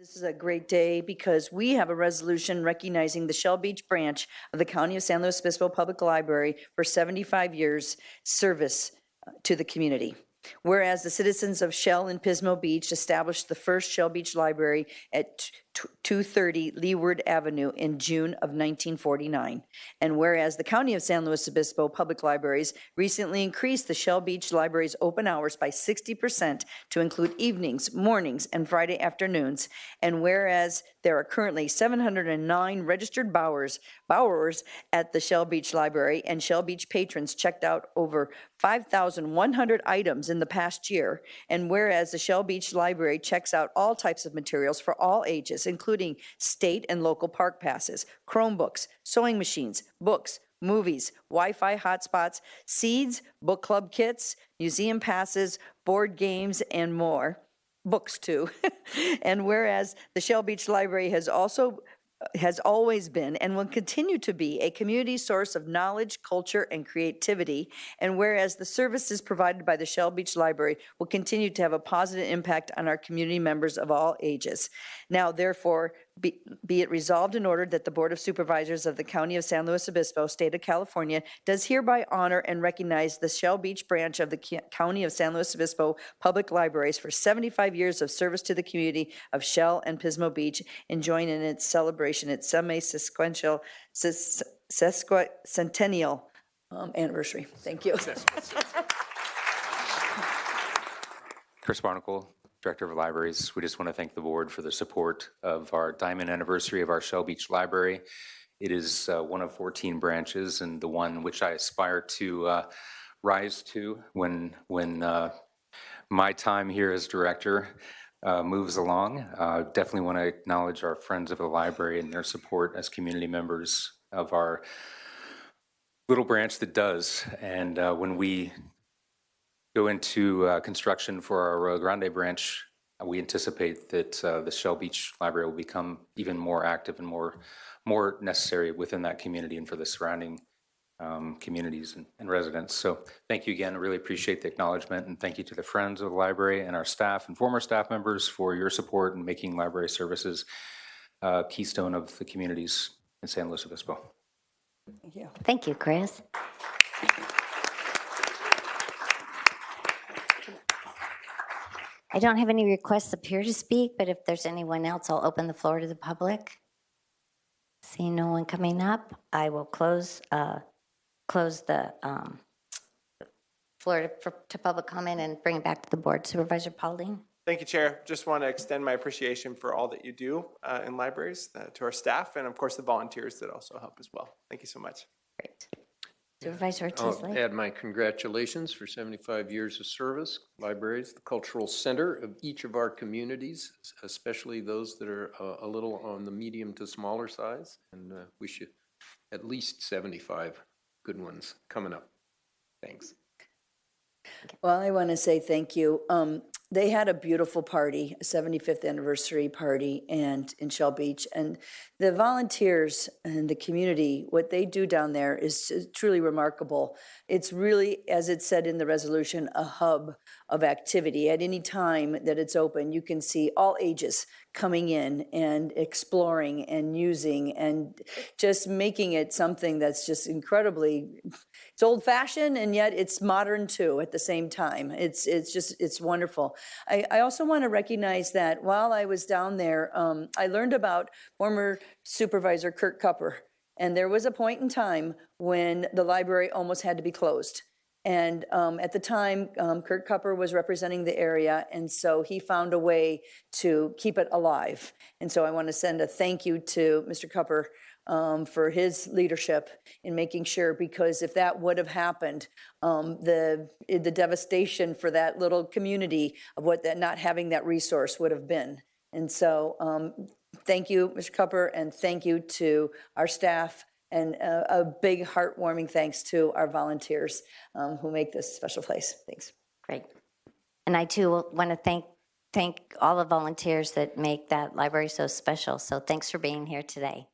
This is a great day because we have a resolution recognizing the Shell Beach branch of the County of San Luis Obispo Public Library for 75 years service to the community. Whereas the citizens of Shell and Pismo Beach established the first Shell Beach Library at 230 Leeward Avenue in June of 1949. And whereas the County of San Luis Obispo Public Libraries recently increased the Shell Beach Library's open hours by 60% to include evenings, mornings, and Friday afternoons. And whereas there are currently 709 registered borrowers at the Shell Beach Library, and Shell Beach patrons checked out over 5,100 items in the past year. And whereas the Shell Beach Library checks out all types of materials for all ages, including state and local park passes, Chromebooks, sewing machines, books, movies, Wi-Fi hotspots, seeds, book club kits, museum passes, board games, and more. Books too. And whereas the Shell Beach Library has always been and will continue to be a community source of knowledge, culture, and creativity. And whereas the services provided by the Shell Beach Library will continue to have a positive impact on our community members of all ages. Now, therefore, be it resolved and ordered that the Board of Supervisors of the County of San Luis Obispo, State of California, does hereby honor and recognize the Shell Beach branch of the County of San Luis Obispo Public Libraries for 75 years of service to the community of Shell and Pismo Beach, and join in its celebration, its semi-sesquicentennial anniversary. Thank you. Chris Barnacle, Director of Libraries. We just want to thank the board for the support of our diamond anniversary of our Shell Beach Library. It is one of 14 branches and the one which I aspire to rise to when my time here as director moves along. Definitely want to acknowledge our friends of the library and their support as community members of our little branch that does. And when we go into construction for our Rio Grande branch, we anticipate that the Shell Beach Library will become even more active and more necessary within that community and for the surrounding communities and residents. So thank you again. I really appreciate the acknowledgement, and thank you to the friends of the library and our staff and former staff members for your support in making library services a keystone of the communities in San Luis Obispo. Thank you. Thank you, Chris. I don't have any requests up here to speak, but if there's anyone else, I'll open the floor to the public. Seeing no one coming up, I will close the floor to public comment and bring it back to the board. Supervisor Paulding. Thank you, Chair. Just want to extend my appreciation for all that you do in libraries, to our staff, and of course the volunteers that also help as well. Thank you so much. Great. Supervisor I'll Teasley. add my congratulations for 75 years of service. Libraries, the cultural center of each of our communities, especially those that are a little on the medium to smaller size, and we should at least 75 good ones coming up. Thanks. Well, I want to say thank you. They had a beautiful party, a 75th anniversary party, and in Shell Beach. And the volunteers and the community, what they do down there is truly remarkable. It's really, as it said in the resolution, a hub of activity. At any time that it's open, you can see all ages coming in and exploring and using and just making it something that's just incredibly, it's old-fashioned and yet it's modern too at the same time. It's wonderful. I also want to recognize that while I was down there, I learned about former Supervisor Kurt Kupper, and there was a point in time when the library almost had to be closed. And at the time, Kurt Kupper was representing the area, and so he found a way to keep it alive. And so I want to send a thank you to Mr. Kupper for his leadership in making sure, because if that would have happened, the devastation for that little community of what that not having that resource would have been. And so thank you, Mr. Kupper, and thank you to our staff. And a big heartwarming thanks to our volunteers who make this a special place. Thanks. Great. And I too want to thank all the volunteers that make that library so special. So thanks for being here today.